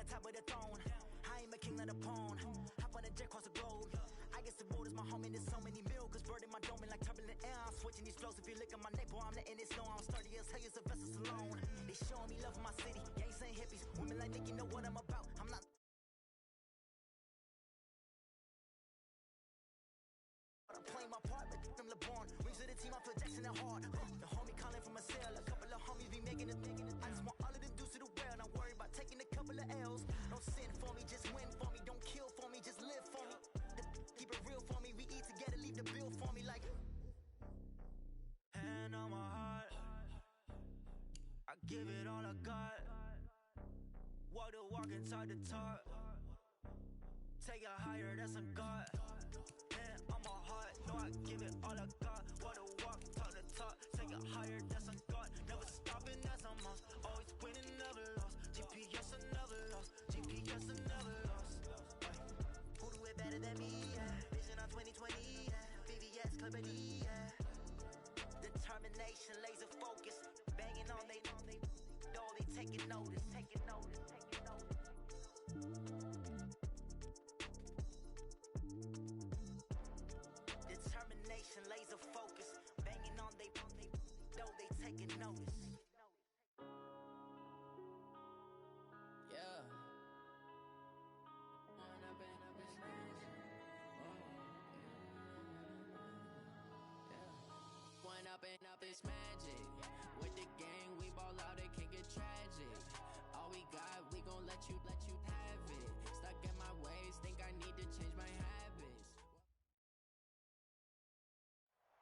the top of the throne. I ain't a king of the pawn. Hop on a jet across the globe. I guess the road is my home and there's so many milk. Cause bird in my dome and like turbulent air. I'm switching these flows. If you look at my neck, boy, I'm letting it snow. I'm sturdy as hell, it's a vessel alone. They showing me love in my city. Gangs ain't hippies. Women like Nick, you know what I'm about. I'm not. I'm playing my part, but I'm LeBron. Rings of the team, I feel Jackson and hard. The homie calling from a cell. A couple of homies be making it. I just want all of them dudes to the well. Not worry about taking a couple of L's. Don't sin for me, just win for me. Don't kill for me, just live for me. Keep it real for me. We eat together, leave the bill for me like. Hand on my heart, I give it all I got. Walk the walk and talk the talk. Take it higher, that's a God. Hand on my heart, no, I give it all I got. Walk the walk, talk the talk. Take it higher, that's a God. Never stopping, that's a must. Always winning, never lost. GPS, I never lost. GPS, I never lost. Who do it better than me? Yeah. Vision on 2020. Yeah. VVS, Clarity. Yeah. Determination, laser focus. Banging on they door, they taking notice. Taking notice. Determination, laser focus. Banging on they door, they taking notice. Yeah. One up and up is magic. With the gang, we ball out, it can get tragic. All we got, we gon' let you have it. Stuck in my ways, think I need to change my habits.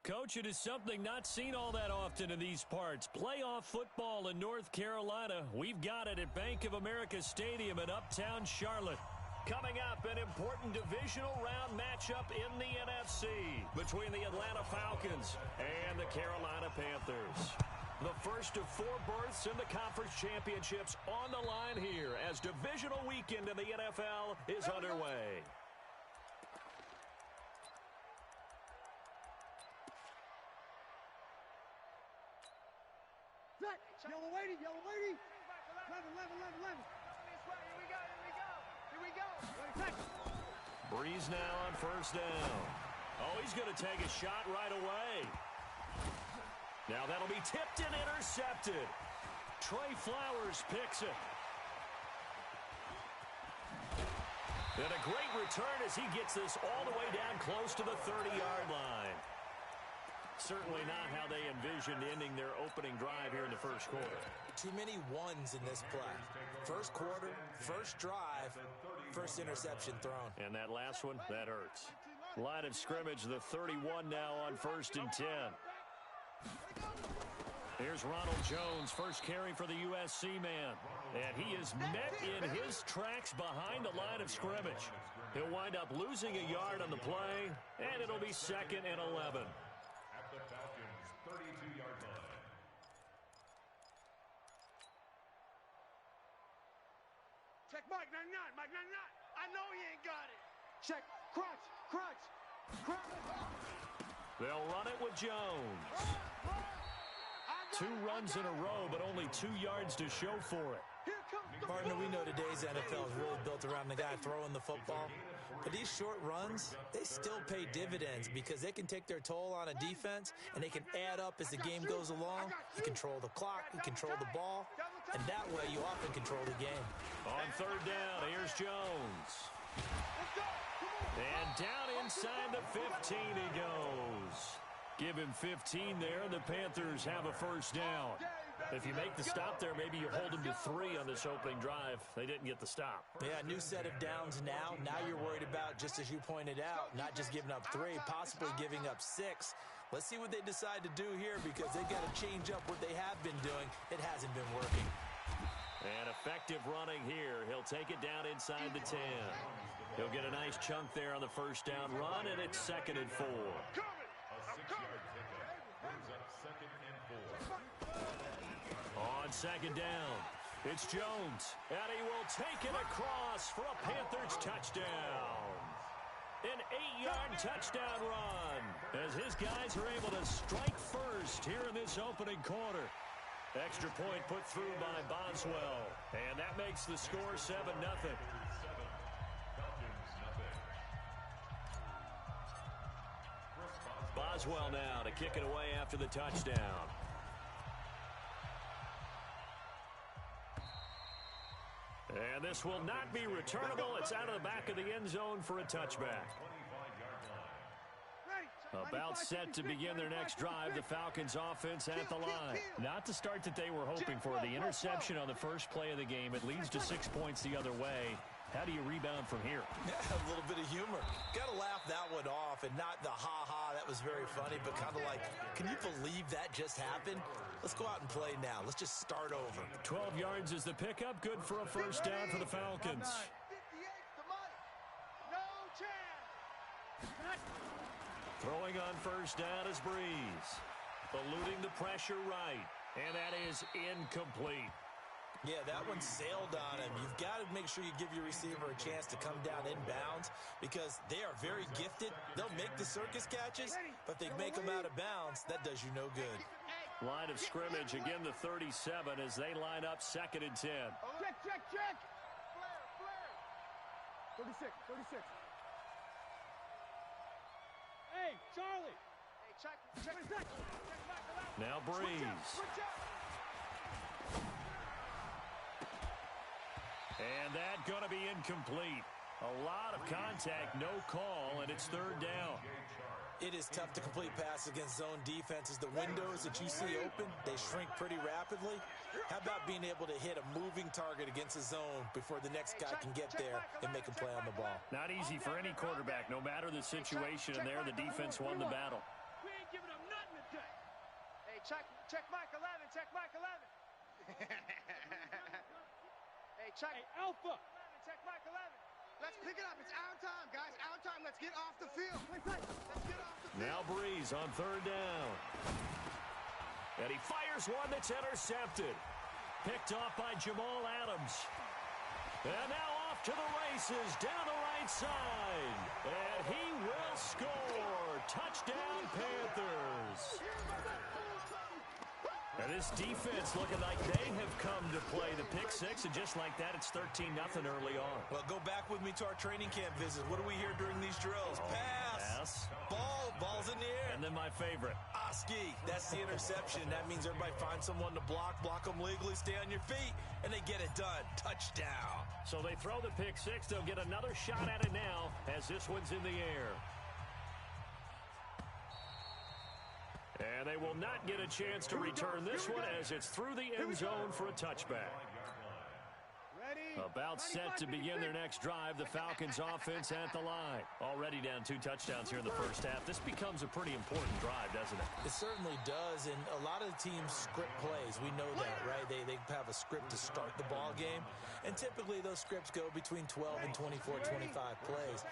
Coach, it is something not seen all that often in these parts. Playoff football in North Carolina. We've got it at Bank of America Stadium in Uptown Charlotte. Coming up, an important divisional round matchup in the NFC between the Atlanta Falcons and the Carolina Panthers. The first of 4 berths in the conference championships on the line here as divisional weekend in the NFL is underway. Yellow waiting. 11. Breeze now on first down. Oh, he's going to take a shot right away. Now that'll be tipped and intercepted. Trey Flowers picks it. And a great return as he gets this all the way down close to the 30-yard line. Certainly not how they envisioned ending their opening drive here in the first quarter. Too many ones in this play. First quarter, first drive, first interception thrown. And that last one, that hurts. Line of scrimmage, the 31 now on 1st and 10. Here's Ronald Jones, first carry for the USC man. And he is met in his tracks behind the line of scrimmage. He'll wind up losing a yard on the play, and it'll be 2nd and 11. At the Falcons' 32-yard line. Check Mike 99. I know he ain't got it. Check. Crunch. They'll run it with Jones. 2 runs in a row, but only 2 yards to show for it. Partner, we know today's NFL is really built around the guy throwing the football. But these short runs, they still pay dividends because they can take their toll on a defense, and they can add up as the game goes along. You control the clock, you control the ball, and that way you often control the game. On 3rd down, here's Jones. And down inside the 15 he goes. Give him 15 there, and the Panthers have a first down. If you make the stop there, maybe you hold them to 3 on this opening drive. They didn't get the stop. Yeah, new set of downs now. Now you're worried about, just as you pointed out, not just giving up 3, possibly giving up 6. Let's see what they decide to do here because they've got to change up what they have been doing. It hasn't been working. And effective running here. He'll take it down inside the 10. He'll get a nice chunk there on the first down run, and it's 2nd and 4. A 6-yard pickup brings up 2nd and 4. On 2nd down, it's Jones, and he will take it across for a Panthers touchdown. An 8-yard touchdown run as his guys are able to strike first here in this opening quarter. Extra point put through by Boswell. And that makes the score 7-0. Boswell now to kick it away after the touchdown. And this will not be returnable. It's out of the back of the end zone for a touchback. About set to begin their next drive, the Falcons offense at the line. Not the start that they were hoping for. The interception on the first play of the game, it leads to 6 points the other way. How do you rebound from here? Yeah, a little bit of humor. Got to laugh that one off, and not the ha-ha, that was very funny, but kind of like, can you believe that just happened? Let's go out and play now. Let's just start over. 12 yards is the pickup. Good for a first down for the Falcons. Throwing on first down is Breeze. Eluding the pressure right. And that is incomplete. Yeah, that one sailed on him. You've got to make sure you give your receiver a chance to come down inbounds because they are very gifted. They'll make the circus catches, but if they make them out of bounds, that does you no good. Line of scrimmage, again the 37 as they line up 2nd and 10. Check. Flare. 36. Hey, Charlie. Hey, check. Now Breeze. And that going to be incomplete. A lot of contact, no call, and it's 3rd down. It is tough to complete passes against zone defenses. The windows that you see open, they shrink pretty rapidly. How about being able to hit a moving target against a zone before the next guy can get there and make a play on the ball? Not easy for any quarterback. No matter the situation, and there the defense won the battle. We ain't giving them nothing today. Hey, check Mike 11. Hey, Alpha. Check Mike 11. Let's pick it up. It's our time, guys. Our time. Let's get off the field. Now Breeze on 3rd down. And he fires one that's intercepted. Picked off by Jamal Adams. And now off to the races down the right side. And he will score. Touchdown, Panthers. And this defense looking like they have come to play the pick six, and just like that, it's 13-0 early on. Well, go back with me to our training camp visit. What do we hear during these drills? Pass. Ball's in the air. And then my favorite. Oski, that's the interception. That means everybody finds someone to block them legally, stay on your feet, and they get it done. Touchdown. So they throw the pick six. They'll get another shot at it now as this one's in the air. And they will not get a chance to return this one as it's through the end zone for a touchback. About set to begin their next drive, the Falcons offense at the line. Already down 2 touchdowns here in the first half. This becomes a pretty important drive, doesn't it? It certainly does, and a lot of the teams script plays. We know that, right? They have a script to start the ball game, and typically those scripts go between 12 and 24, 25 plays.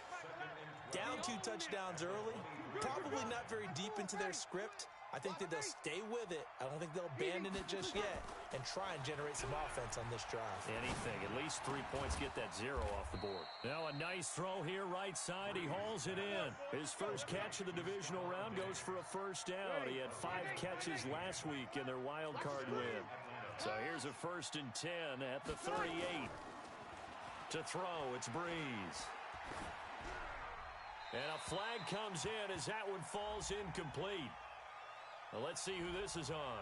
Down 2 touchdowns early, probably not very deep into their script. I think that they'll stay with it. I don't think they'll abandon it just yet and try and generate some offense on this drive. Anything. At least 3 points, get that 0 off the board. Now a nice throw here right side. He hauls it in. His first catch of the divisional round goes for a first down. He had 5 catches last week in their wild card win. So here's a 1st and 10 at the 38. To throw, it's Breeze. And a flag comes in as that one falls incomplete. Well, let's see who this is on.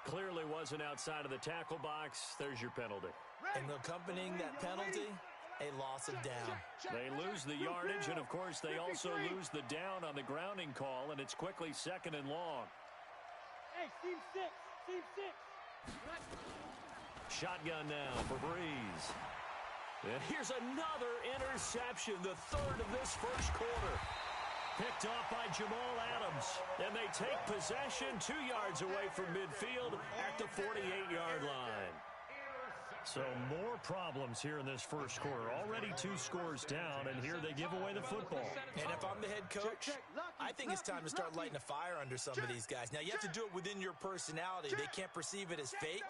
Clearly wasn't outside of the tackle box. There's your penalty. And accompanying that penalty, a loss of down. They lose the yardage, and, of course, they also lose the down on the grounding call, and it's quickly 2nd and long. Hey, Team 6. Shotgun now for Breeze. And here's another interception, the 3rd of this first quarter. Picked off by Jamal Adams. And they take possession 2 yards away from midfield at the 48-yard line. So more problems here in this first quarter. Already 2 scores down, and here they give away the football. And if I'm the head coach, I think it's time to start lighting a fire under some of these guys. Now, you have to do it within your personality. They can't perceive it as fake,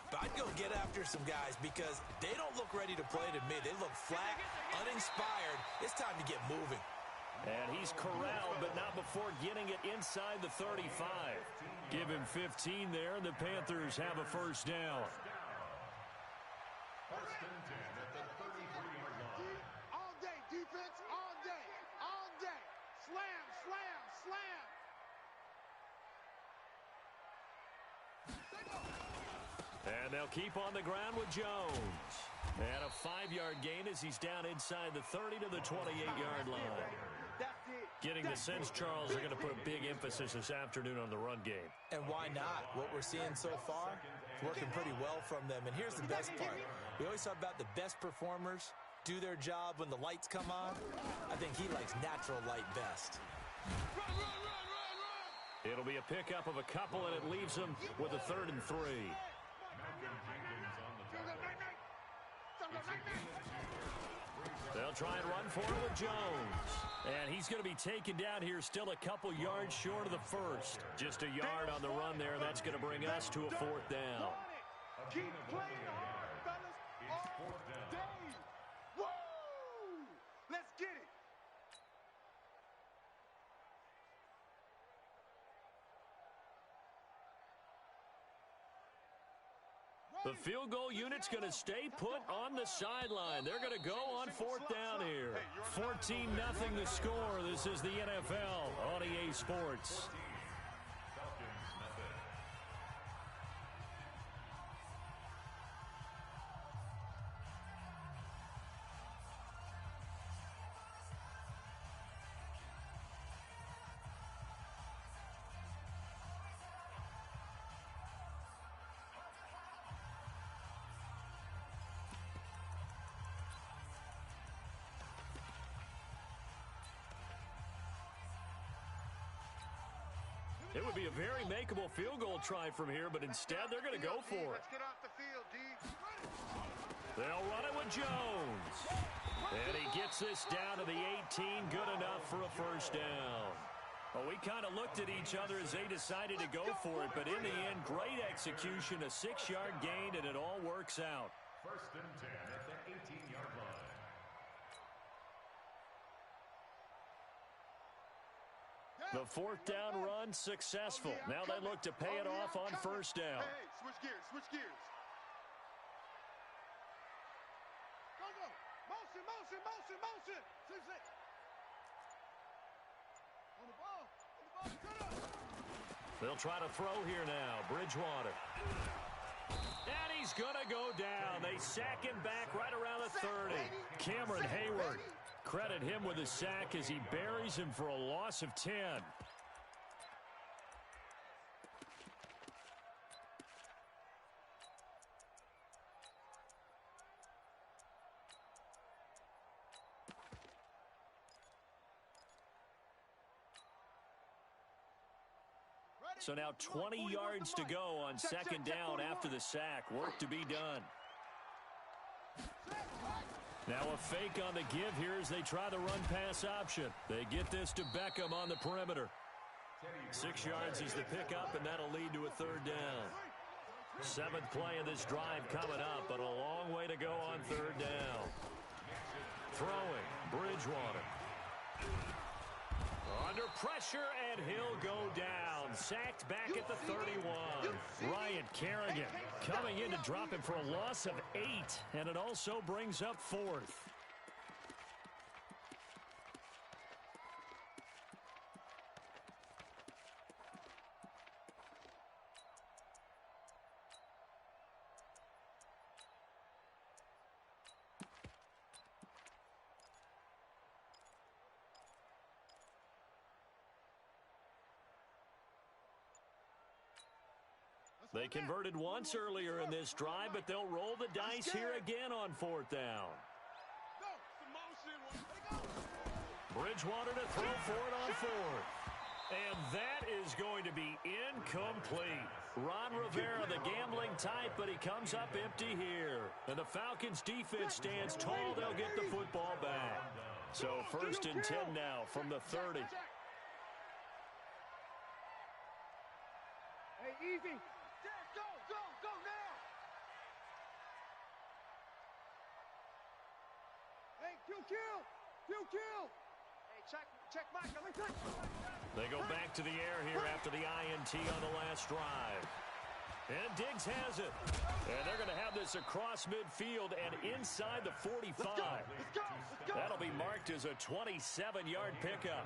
but I'd go get after some guys because they don't look ready to play to me. They look flat, uninspired. It's time to get moving. And he's corralled, but not before getting it inside the 35. Give him 15 there, and the Panthers have a first down. First and 10 at the 33-yard line. All day, defense, all day, all day. Slam, slam, slam. And they'll keep on the ground with Jones. And a 5-yard gain as he's down inside the 30 to the 28-yard line. Getting the sense, Charles, they're going to put a big emphasis this afternoon on the run game. And why not? What we're seeing so far, it's working pretty well from them. And here's the best part. We always talk about the best performers do their job when the lights come on. I think he likes natural light best. It'll be a pickup of a couple, and it leaves them with a 3rd and 3. They'll try and run for it with Jones. And he's going to be taken down here still a couple yards short of the first. Just a yard on the run there. That's going to bring us to a 4th down. Keep playing hard, fellas. All day. Woo! Let's get it. The field goal unit's going to stay put on the sideline. They're going to go on 4th down here. 14-0 the score. This is the NFL on EA Sports. It would be a very makeable field goal try from here, but instead they're going to go for it. Let's get off the field, D. They'll run it with Jones. And he gets this down to the 18. Good enough for a first down. Well, we kind of looked at each other as they decided to go for it, but in the end, great execution, a 6-yard gain, and it all works out. First and 10 at the 18-yard line. The 4th down run successful. Now they look to pay it off on first down. Hey, switch gears, switch gears. Go, go. Motion, motion, motion, motion. Six. On the ball, cut up. They'll try to throw here now. Bridgewater. And he's going to go down. They sack him back right around the 30. Cameron Hayward. Credit him with a sack as he buries him for a loss of 10. So now 20 yards to go on 2nd down after the sack. Work to be done. Now a fake on the give here as they try the run-pass option. They get this to Beckham on the perimeter. 6 yards is the pickup, and that'll lead to a 3rd down. 7th play of this drive coming up, but a long way to go on 3rd down. Throwing, Bridgewater. Under pressure, and he'll go down. Sacked back at the 31. Ryan Kerrigan coming in to drop him for a loss of 8, and it also brings up 4th. They converted once earlier in this drive, but they'll roll the dice here again on 4th down. Bridgewater to throw for it on 4th. And that is going to be incomplete. Ron Rivera, the gambling type, but he comes up empty here. And the Falcons defense stands tall. They'll get the football back. So 1st and 10 now from the 30. Hey, easy. Go now. Hey, kill. Hey, Check Michael. They go back to the air here after the INT on the last drive. And Diggs has it. And they're going to have this across midfield and inside the 45. Let's go. That'll be marked as a 27-yard pickup.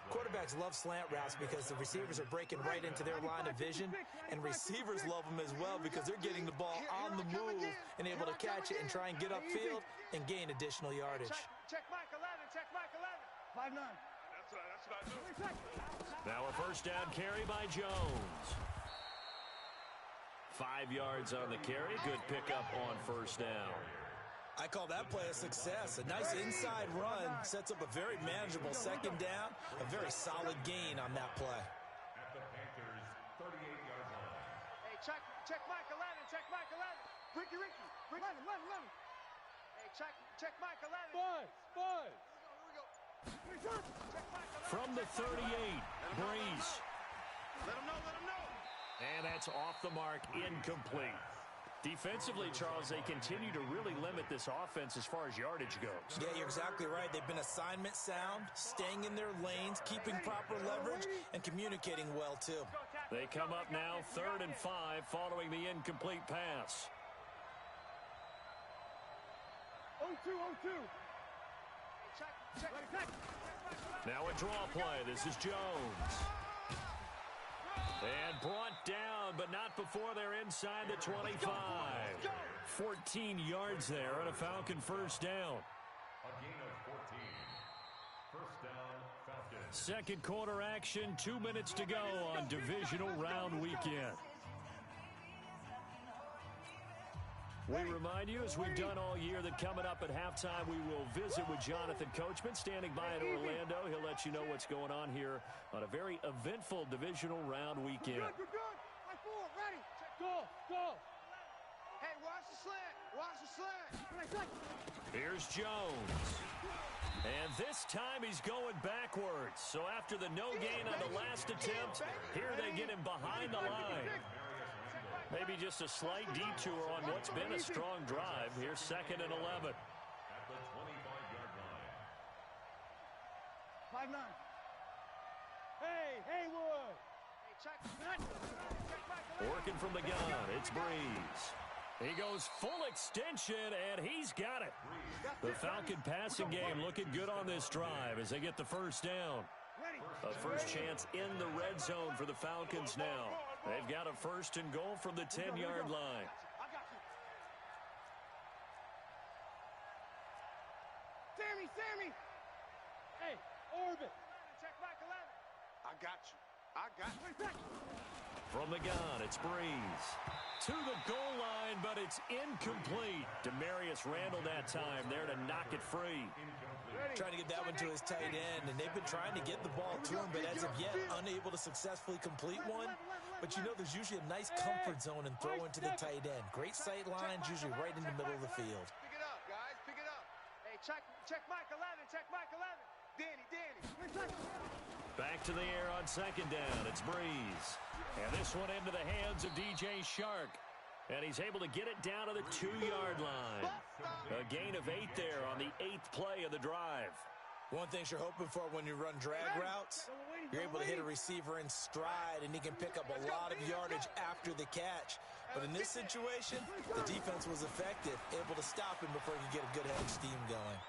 Quarterbacks love slant routes because the receivers are breaking right into their line of vision, and receivers love them as well because they're getting the ball on the move and able to catch it and try and get upfield and gain additional yardage. Check Mike 11. Check Mike 11. 5-9. That's what I do. Now a first down carry by Jones. 5 yards on the carry. Good pickup on first down. I call that play a success. A nice inside run sets up a very manageable second down, a very solid gain on that play. At the Panthers' 38-yard line. Hey, check Mike 11. Check Mike 11. Ricky. 11. Hey, check Mike 11. Five. Here we go. Check Mike 11. From the 38, Breeze. Let him know. And that's off the mark, incomplete. Defensively, Charles, they continue to really limit this offense as far as yardage goes. Yeah, you're exactly right. They've been assignment sound, staying in their lanes, keeping proper leverage, and communicating well, too. They come up now 3rd and 5 following the incomplete pass. 0-2. Check. Now a draw play. This is Jones. And brought down, but not before they're inside the 25. 14 yards there on a Falcon first down. A gain of 14. First down, Falcons. Second quarter action, 2 minutes to go on divisional round weekend. We remind you, as we've done all year, that coming up at halftime, we will visit with Jonathan Coachman, standing by in Orlando. He'll let you know what's going on here on a very eventful divisional round weekend. We're good. High forward, ready. Go. Hey, watch the slant. Here's Jones. And this time he's going backwards. So after the no gain on the last attempt, here they get him behind the line. Maybe just a slight detour on what's been a strong drive. Here's 2nd and 11. At the 25-yard line. 5-9. Hey, Haywood. Hey, check. Working from the gun, it's Breeze. He goes full extension, and he's got it. The Falcon passing game looking good on this drive as they get the first down. A first chance in the red zone for the Falcons now. They've got a 1st and goal from the 10-yard line. Sammy. Hey, orbit. Check Mike 11. I got you. From the gun, it's Breeze. To the goal line, but it's incomplete. Demarius Randall that time there to knock it free. Trying to get that one to his tight end, and they've been trying to get the ball to him, but as of yet, unable to successfully complete one. But you know there's usually a nice comfort zone and throw into the tight end. Great sight lines, usually right in the middle of the field. Pick it up, guys. Pick it up. Hey, check Mike 11. Check Mike 11. Danny. Back to the air on 2nd down. It's Breeze. And this one into the hands of DJ Shark. And he's able to get it down to the 2-yard line. A gain of 8 there on the 8th play of the drive. One thing you're hoping for when you run drag routes, you're able to hit a receiver in stride, and he can pick up a lot of yardage after the catch. But in this situation, the defense was effective, able to stop him before he could get a good head of steam going.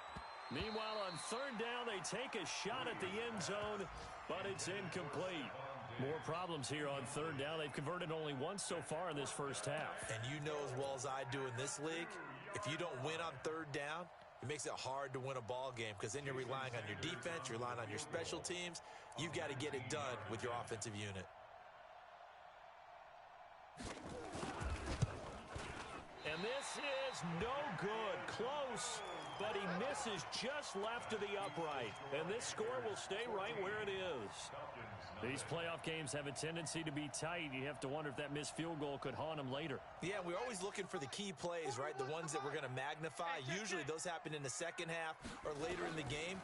Meanwhile, on 3rd down, they take a shot at the end zone, but it's incomplete. More problems here on 3rd down. They've converted only once so far in this first half. And you know as well as I do in this league, if you don't win on 3rd down, it makes it hard to win a ball game because then you're relying on your defense, you're relying on your special teams. You've got to get it done with your offensive unit. And this is no good. Close, but he misses just left of the upright. And this score will stay right where it is. These playoff games have a tendency to be tight. You have to wonder if that missed field goal could haunt them later. Yeah, we're always looking for the key plays, right? The ones that we're going to magnify. Usually those happen in the second half or later in the game.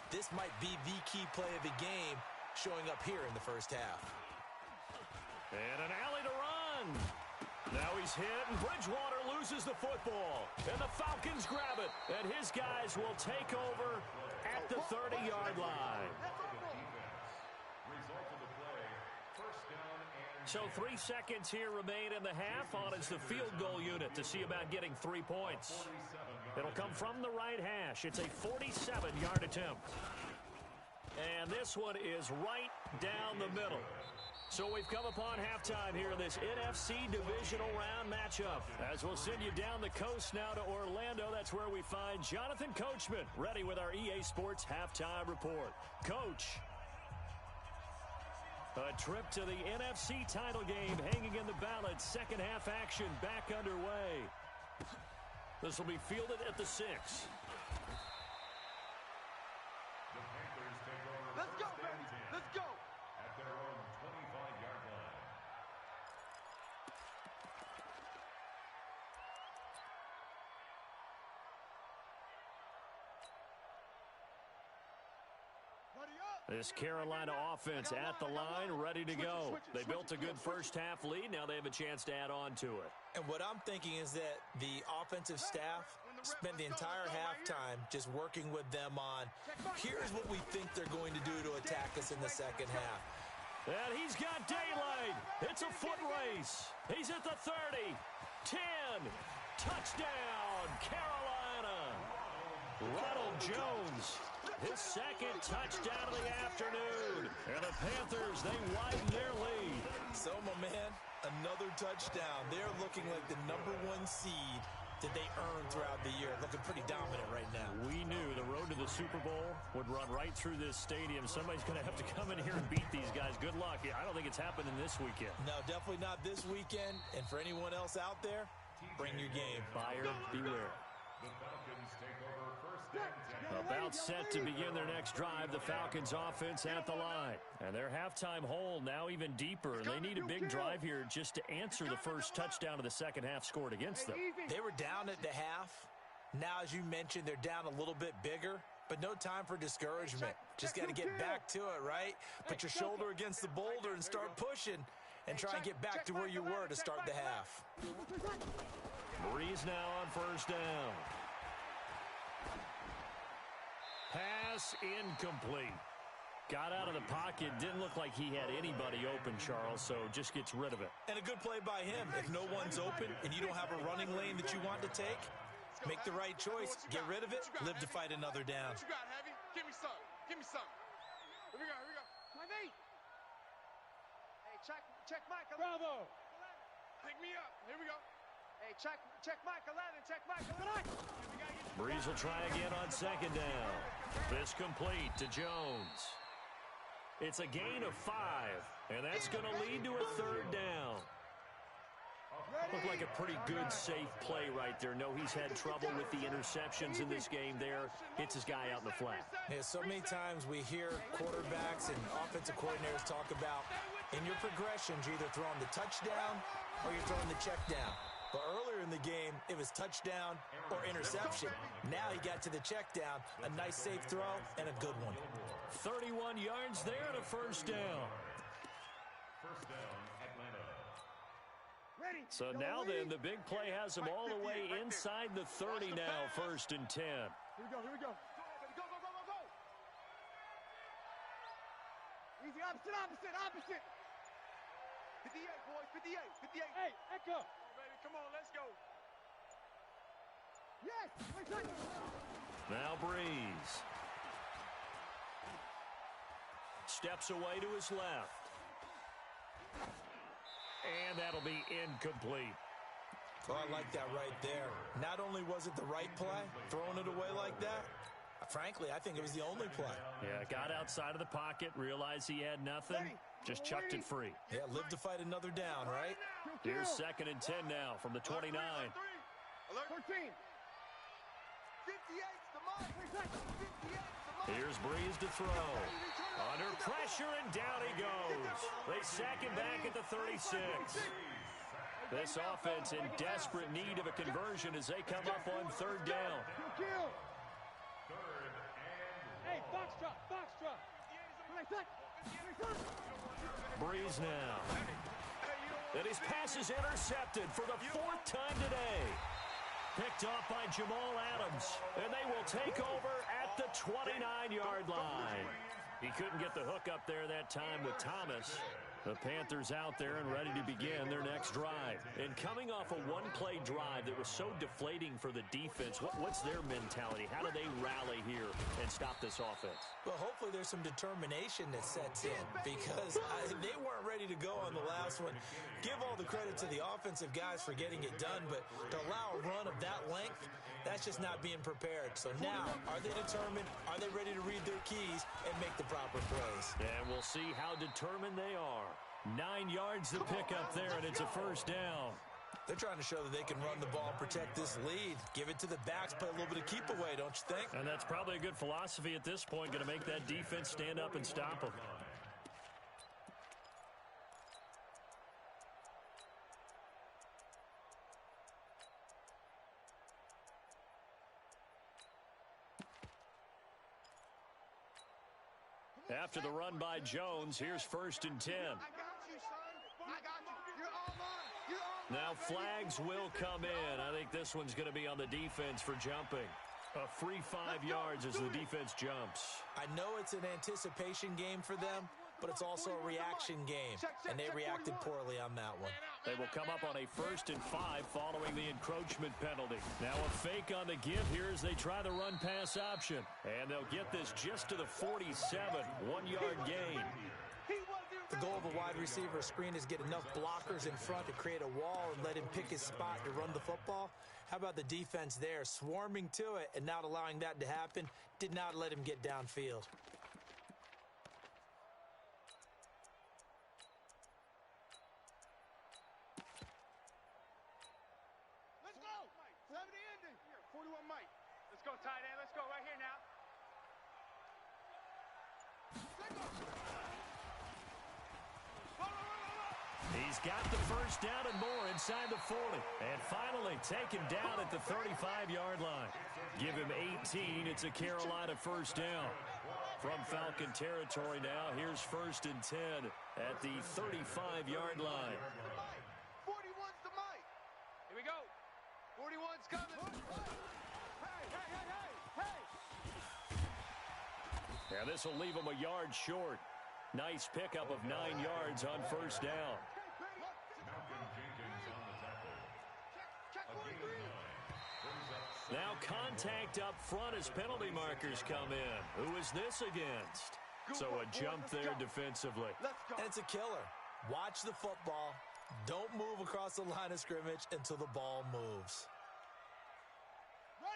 This might be the key play of the game showing up here in the first half. And an alley to run. Now he's hit, and Bridgewater loses loses the football, and the Falcons grab it, and his guys will take over at the 30-yard line. So 3 seconds here remain in the half. On is the field goal unit to see about getting 3 points. It'll come from the right hash. It's a 47-yard attempt. And this one is right down the middle. So we've come upon halftime here in this NFC Divisional Round matchup. As we'll send you down the coast now to Orlando, that's where we find Jonathan Coachman ready with our EA Sports Halftime Report. Coach, a trip to the NFC title game hanging in the balance. Second half action back underway. This will be fielded at the 6. Let's go, baby. Let's go. At their own 25-yard line. This Carolina offense at the line, ready to go. They built a good first half lead. Now they have a chance to add on to it. And what I'm thinking is that the offensive staff spend the entire halftime just working with them on, here's what we think they're going to do to attack us in the second half. And he's got daylight. It's a foot race. He's at the 30. 10. Touchdown, Carolina. Ronald Jones, his second touchdown of the afternoon. And the Panthers, they widen their lead. So, my man, another touchdown. They're looking like the #1 seed that they earned throughout the year. Looking pretty dominant right now. We knew the road to the Super Bowl would run right through this stadium. Somebody's going to have to come in here and beat these guys. Good luck. I don't think it's happening this weekend. No, definitely not this weekend. And for anyone else out there, bring your game. Buyer beware. The Falcons take over first and 10. About set to begin their next drive, the Falcons offense at the line. And their halftime hole now even deeper. They need a big drive here just to answer the first touchdown of the second half scored against them. They were down at the half. Now, as you mentioned, they're down a little bit bigger, but no time for discouragement. Just got to get back to it, right? Put your shoulder against the boulder and start pushing and try and get back to where you were to start the half. Breeze now on first down. Pass incomplete. Got out of the pocket. Didn't look like he had anybody open, Charles, so just gets rid of it. And a good play by him. If no one's open and you don't have a running lane that you want to take, make the right choice. Get rid of it. Live to fight another down. What you got, Heavy? Give me some. Give me some. Here we go. Here we go. Hey, check Mike. Bravo. Pick me up. Here we go. Hey, check Mike 11. Check Mike 11. Breeze will try again on second down. This complete to Jones. It's a gain of 5, and that's going to lead to a third down. Looked like a pretty good, safe play right there. No, he's had trouble with the interceptions in this game there. Hits his guy out in the flat. Yeah, so many times we hear quarterbacks and offensive coordinators talk about in your progressions, you're either throwing the touchdown or you're throwing the check down. But earlier in the game, it was touchdown or interception. Now he got to the check down. A nice safe throw and a good one. 31 yards there and a first down. First down, Atlanta. So now then, the big play has him all the way inside the 30 now, first and 10. Here we go. Go. Easy, opposite. 58, boys, 58. Hey, Echo. Come on, let's go. Yes! Now Breeze. Steps away to his left. And that'll be incomplete. Oh, I like that right there. Not only was it the right play, throwing it away like that, frankly, I think it was the only play. Yeah, got outside of the pocket, realized he had nothing, just chucked it free. Yeah, live to fight another down, right? Here's second and 10 now from the 29. Alert 14. 58. Here's Breeze to throw. Under pressure, and down he goes. They sack him back at the 36. This offense in desperate need of a conversion as they come up on third down. Hey, box drop. Breeze now. And his pass is intercepted for the 4th time today. picked off by Jamal Adams, and they will take over at the 29-yard line. He couldn't get the hook up there that time with Thomas. The Panthers out there and ready to begin their next drive. And coming off a one-play drive that was so deflating for the defense, what's their mentality? How do they rally here and stop this offense? Well, hopefully there's some determination that sets in because they weren't ready to go on the last one. Give all the credit to the offensive guys for getting it done, but to allow a run of that length, that's just not being prepared. So now, are they determined? Are they ready to read their keys and make the proper plays? And we'll see how determined they are. 9 yards to pick up there, and it's a first down. They're trying to show that they can run the ball and protect this lead. Give it to the backs, play a little bit of keep away, don't you think? And that's probably a good philosophy at this point, going to make that defense stand up and stop them. After the run by Jones, here's 1st and 10. I got you, son. I got you. You're all mine. You're all mine. Now flags will come in. I think this one's going to be on the defense for jumping. A free 5 yards as the defense jumps. I know it's an anticipation game for them, but it's also a reaction game, and they reacted poorly on that one. They will come up on a 1st and 5 following the encroachment penalty. Now a fake on the give here as they try the run-pass option. And they'll get this just to the 47, 1-yard gain. The goal of a wide receiver screen is get enough blockers in front to create a wall and let him pick his spot to run the football. How about the defense there, swarming to it and not allowing that to happen? Did not let him get downfield. Let's go. 70 ending. 41 Mike. Let's go, tight end. Let's go right here now. He's got the first down and more inside the 40. And finally taken down at the 35-yard line. Give him 18. It's a Carolina first down. From Falcon territory now, here's 1st and 10 at the 35-yard line. 41's the Mike. Here we go. 41's coming. Hey. Now this will leave him a yard short. Nice pickup of 9 yards on first down. Now contact up front as penalty markers come in. Who is this against? So a jump there defensively. And it's a killer. Watch the football. Don't move across the line of scrimmage until the ball moves.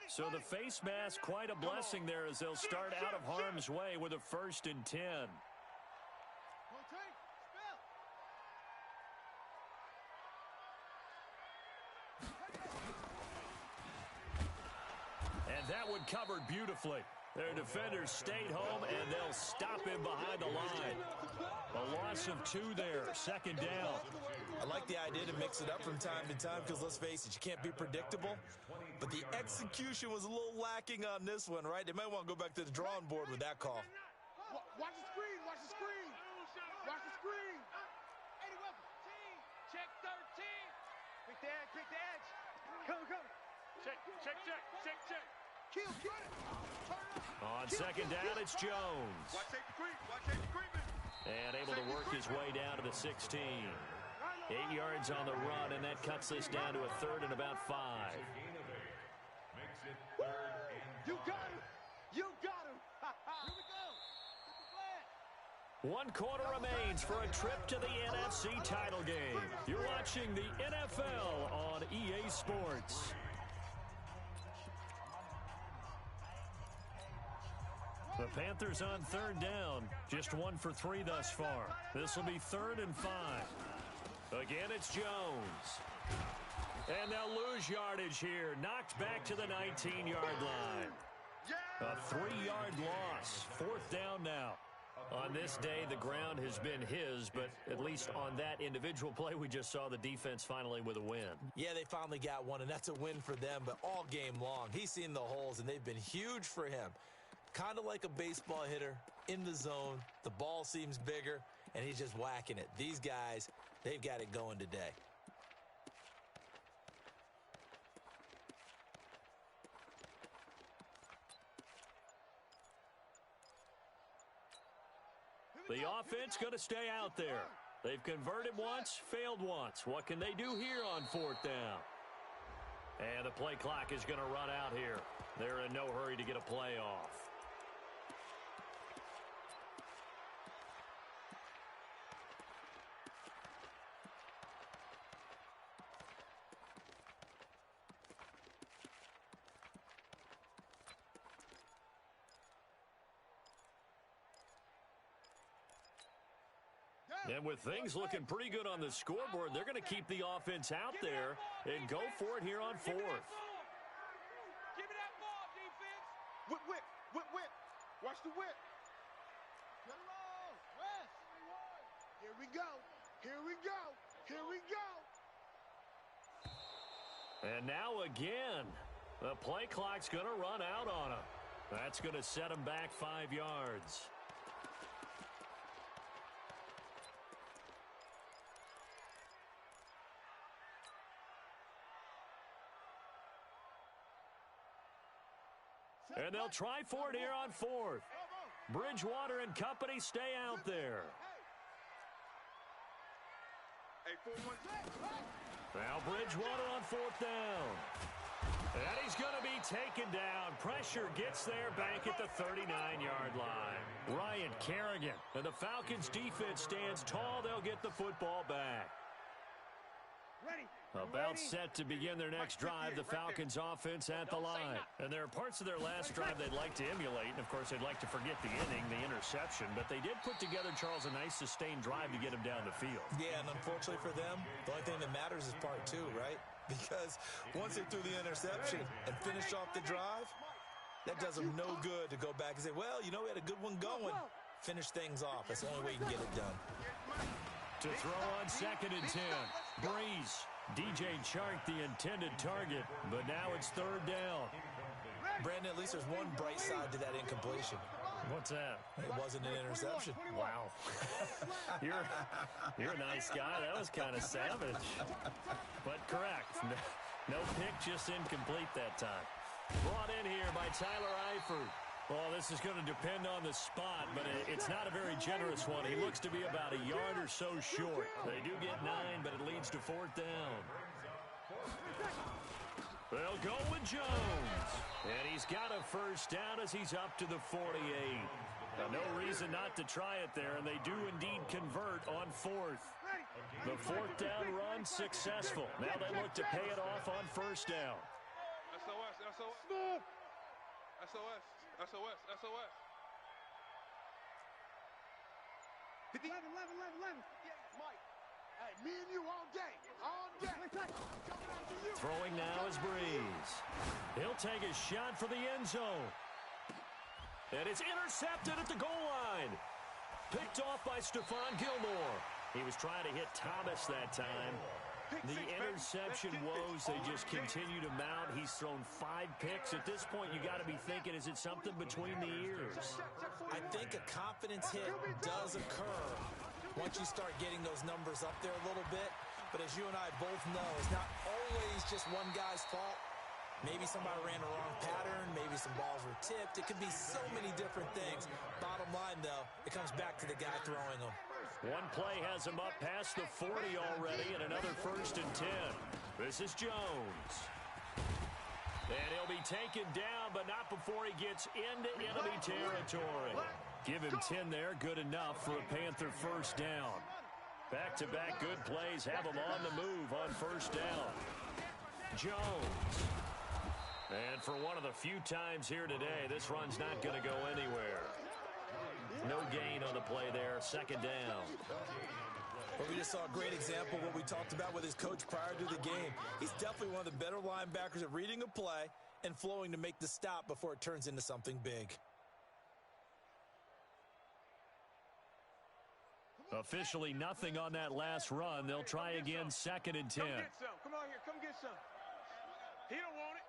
So the face mask, quite a blessing there as they'll start out of harm's way with a 1st and 10. And that one covered beautifully. Their defenders stayed home, and they'll stop him behind the line. A loss of 2 there, 2nd down. I like the idea to mix it up from time to time because, let's face it, you can't be predictable. But the execution was a little lacking on this one, right? They might want to go back to the drawing board with that call. Watch the screen. Watch the screen. Watch the screen. Eddie, welcome. Check 13. Pick the edge. Pick the edge. Come. Check. Kill it. Turn it. On 2nd down, it's Jones. Watch safety creeping. And able to work his way down to the 16. 8 yards on the run, and that cuts this down to a 3rd and about 5. Makes it 3rd and 5. You got him. Here we go. 1 quarter remains for a trip to the NFC title game. You're watching the NFL on EA Sports. The Panthers on 3rd down. Just 1 for 3 thus far. This will be 3rd and 5. Again, it's Jones. And they'll lose yardage here. Knocked back to the 19-yard line. A 3-yard loss. 4th down now. On this day, the ground has been his, but at least on that individual play, we just saw the defense finally with a win. Yeah, they finally got one, and that's a win for them, but all game long. He's seen the holes, and they've been huge for him. Kind of like a baseball hitter in the zone. The ball seems bigger, and he's just whacking it. These guys, they've got it going today. The offense going to stay out there. They've converted once, failed once. What can they do here on 4th down? And the play clock is going to run out here. They're in no hurry to get a play off. And with things looking pretty good on the scoreboard, they're going to keep the offense out there and go for it here on 4th. Give me that ball, defense. Whip, whip, whip, whip. Watch the whip. Get it on. West. Here we go. Here we go. Here we go. And now again, the play clock's going to run out on them. That's going to set them back 5 yards. And they'll try for it here on 4th. Bridgewater and company stay out there. Now Bridgewater on 4th down. And he's going to be taken down. Pressure gets there back at the 39-yard line. Ryan Kerrigan and the Falcons defense stands tall. They'll get the football back. About set to begin their next drive, the Falcons offense at the line. And there are parts of their last drive they'd like to emulate. And, of course, they'd like to forget the inning, the interception. But they did put together, Charles, a nice sustained drive to get him down the field. Yeah, and unfortunately for them, the only thing that matters is part 2, right? Because once they threw the interception and finished off the drive, that does them no good to go back and say, well, you know, we had a good one going. Finish things off. That's the only way you can get it done. To throw on 2nd and 10. Breeze. DJ Chark the intended target, but now it's 3rd down. Brandon, at least there's one bright side to that incompletion. What's that? It wasn't an interception. Wow. You're a nice guy. That was kind of savage. But correct. No pick, just incomplete that time. Brought in here by Tyler Eifert. Well, this is going to depend on the spot, but it's not a very generous one. He looks to be about a yard or so short. They do get 9, but it leads to 4th down. They'll go with Jones. And he's got a first down as he's up to the 48. No reason not to try it there, and they do indeed convert on 4th. The 4th down run successful. Now they look to pay it off on 1st down. SOS, SOS. SOS. SOS, SOS. 11. Yeah, Mike. Hey, me and you all day. All day. Throwing now is Breeze. He'll take a shot for the end zone. And it's intercepted at the goal line. Picked off by Stephon Gilmore. He was trying to hit Thomas that time. The interception woes, they just continue to mount. He's thrown 5 picks. At this point, you got to be thinking, is it something between the ears? I think a confidence hit does occur once you start getting those numbers up there a little bit. But as you and I both know, it's not always just one guy's fault. Maybe somebody ran the wrong pattern. Maybe some balls were tipped. It could be so many different things. Bottom line, though, it comes back to the guy throwing them. One play has him up past the 40 already, and another 1st and 10. This is Jones. And he'll be taken down, but not before he gets into enemy territory. Give him 10 there, good enough for a Panther 1st down. Back-to-back good plays have him on the move on 1st down. Jones. And for one of the few times here today, this run's not going to go anywhere. No gain on the play there, 2nd down. Well, we just saw a great example of what we talked about with his coach prior to the game. He's definitely one of the better linebackers at reading a play and flowing to make the stop before it turns into something big. Officially nothing on that last run. They'll try again, 2nd and 10. Come get some. Come on here. Come get some. He don't want it.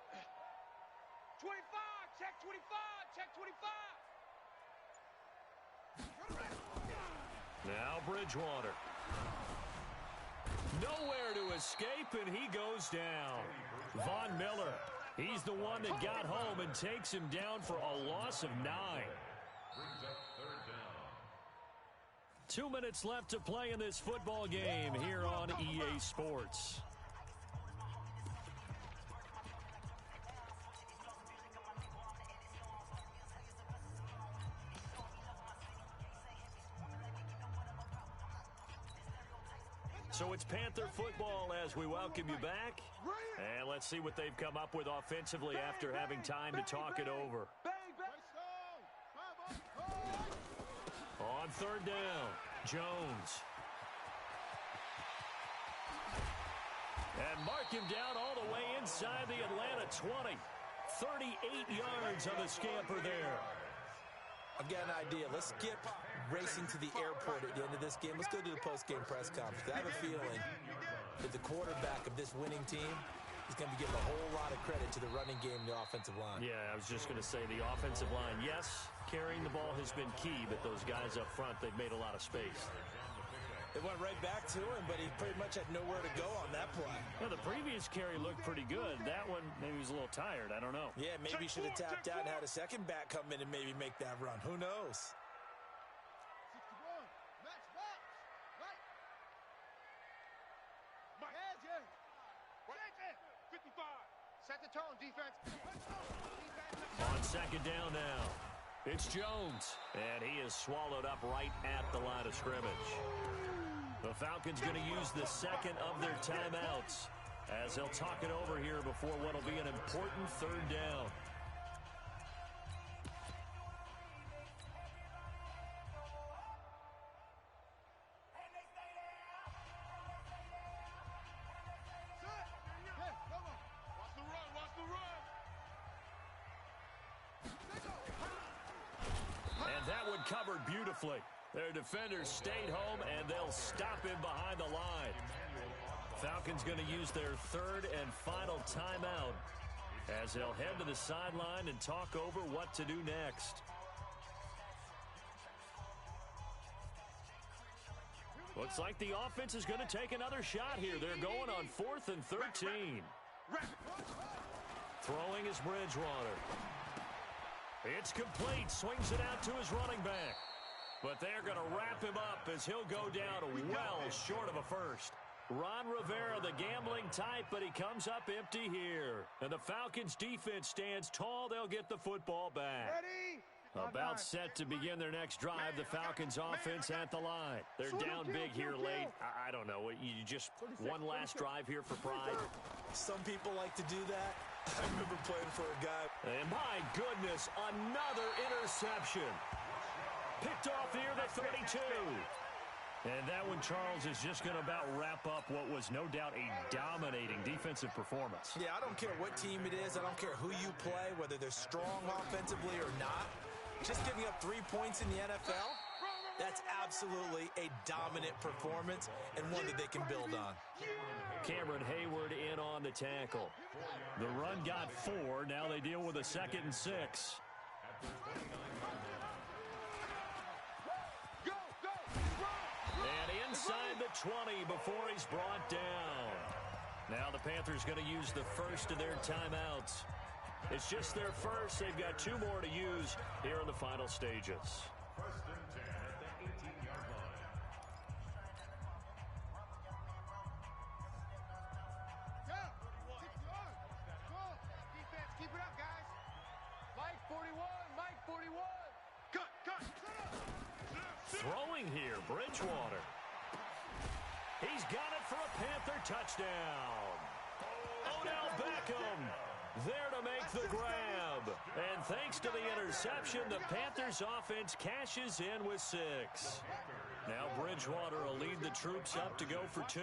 25. Check 25. Check 25. Now Bridgewater. Nowhere to escape, and he goes down. Von Miller, he's the one that got home and takes him down for a loss of 9. 2 minutes left to play in this football game here on EA Sports. So it's Panther football as we welcome you back. And let's see what they've come up with offensively after having time to talk it over. On third down, Jones. And mark him down all the way inside the Atlanta 20. 38 yards on the scamper there. I've got an idea. Let's skip racing to the airport at the end of this game. Let's go to the post-game press conference. I have a feeling that the quarterback of this winning team is going to be giving a whole lot of credit to the running game and the offensive line. Yeah, I was just going to say the offensive line, yes, carrying the ball has been key, but those guys up front, they've made a lot of space. It went right back to him, but he pretty much had nowhere to go on that play. Well, the previous carry looked pretty good. That one, maybe he was a little tired. I don't know. Yeah, maybe he should have tapped out and had a second back come in and maybe make that run. Who knows? Set the tone, defense. On second down now, it's Jones, and he is swallowed up right at the line of scrimmage. The Falcons going to use the second of their timeouts as they'll talk it over here before what will be an important third down. Covered beautifully. Their defenders stayed home, and they'll stop him behind the line. Falcons going to use their third and final timeout as they'll head to the sideline and talk over what to do next. Looks like the offense is going to take another shot here. They're going on 4th and 13. Throwing is Bridgewater. It's complete. Swings it out to his running back. But they're going to wrap him up as he'll go down well short of a first. Ron Rivera, the gambling type, but he comes up empty here. And the Falcons defense stands tall. They'll get the football back. About set to begin their next drive, the Falcons offense at the line. They're down big here late. I don't know. You just one last drive here for pride. Some people like to do that. I remember playing for a guy. And my goodness, another interception. Picked off near the 32. And that one, Charles, is just going to about wrap up what was no doubt a dominating defensive performance. Yeah, I don't care what team it is. I don't care who you play, whether they're strong offensively or not. Just giving up 3 points in the NFL, that's absolutely a dominant performance and one that they can build on. Cameron Hayward in on the tackle. The run got 4. Now they deal with a 2nd and 6. And inside the 20 before he's brought down. Now the Panthers going to use the first of their timeouts. It's just their first. They've got 2 more to use here in the final stages. 1st and 10 at the 18-yard line. Defense, keep it up, guys. Mike 41, Mike 41. Cut. Throwing here, Bridgewater. He's got it for a Panther touchdown. Odell Beckham there to make the grab. And thanks to the interception, the Panthers offense cashes in with 6. Now Bridgewater will lead the troops up to go for 2.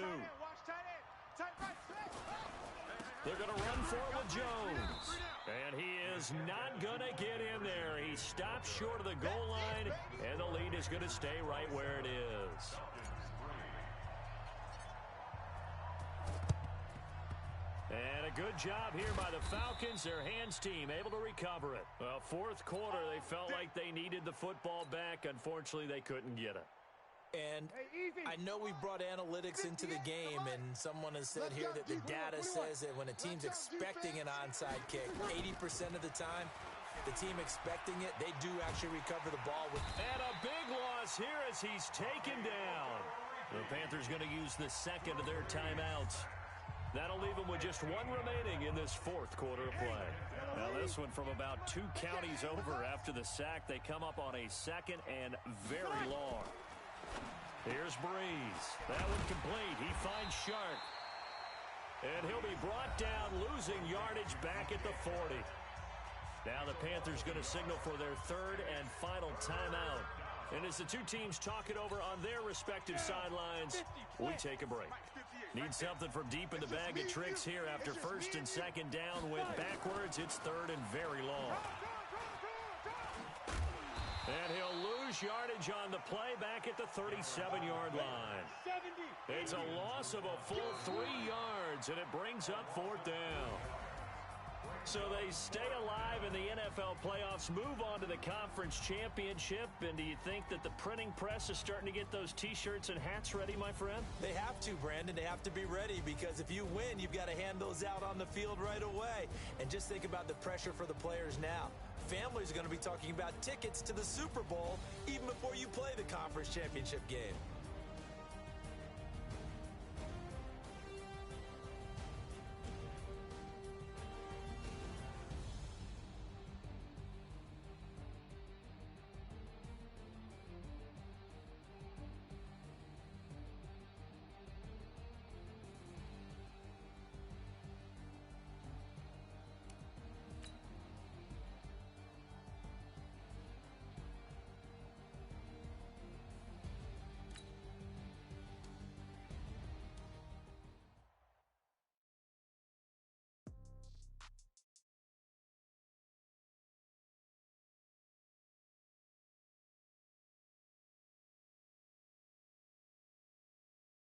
They're going to run for it with Jones. And he is not going to get in there. He stops short of the goal line, and the lead is going to stay right where it is. And a good job here by the Falcons, their hands team, able to recover it. Well, 4th quarter, they felt like they needed the football back. Unfortunately, they couldn't get it. And I know we brought analytics into the game, and someone has said here that the data says that when a team's expecting an onside kick, 80% of the time, the team expecting it, they do actually recover the ball. And a big loss here as he's taken down. The Panthers going to use the second of their timeouts. That'll leave them with just one remaining in this fourth quarter of play. Now this one from about 2 counties over after the sack. They come up on a second and very long. Here's Breeze. That one complete. He finds Sharp. And he'll be brought down, losing yardage back at the 40. Now the Panthers going to signal for their third and final timeout. And as the two teams talk it over on their respective sidelines, we take a break. Need something from deep in the bag of tricks here after first and second down with backwards. It's third and very long. And he'll lose yardage on the play back at the 37-yard line. It's a loss of a full 3 yards, and it brings up fourth down. So they stay alive in the NFL playoffs, move on to the conference championship. And do you think that the printing press is starting to get those T-shirts and hats ready, my friend? They have to, Brandon. They have to be ready because if you win, you've got to hand those out on the field right away. And just think about the pressure for the players now. Families are going to be talking about tickets to the Super Bowl even before you play the conference championship game.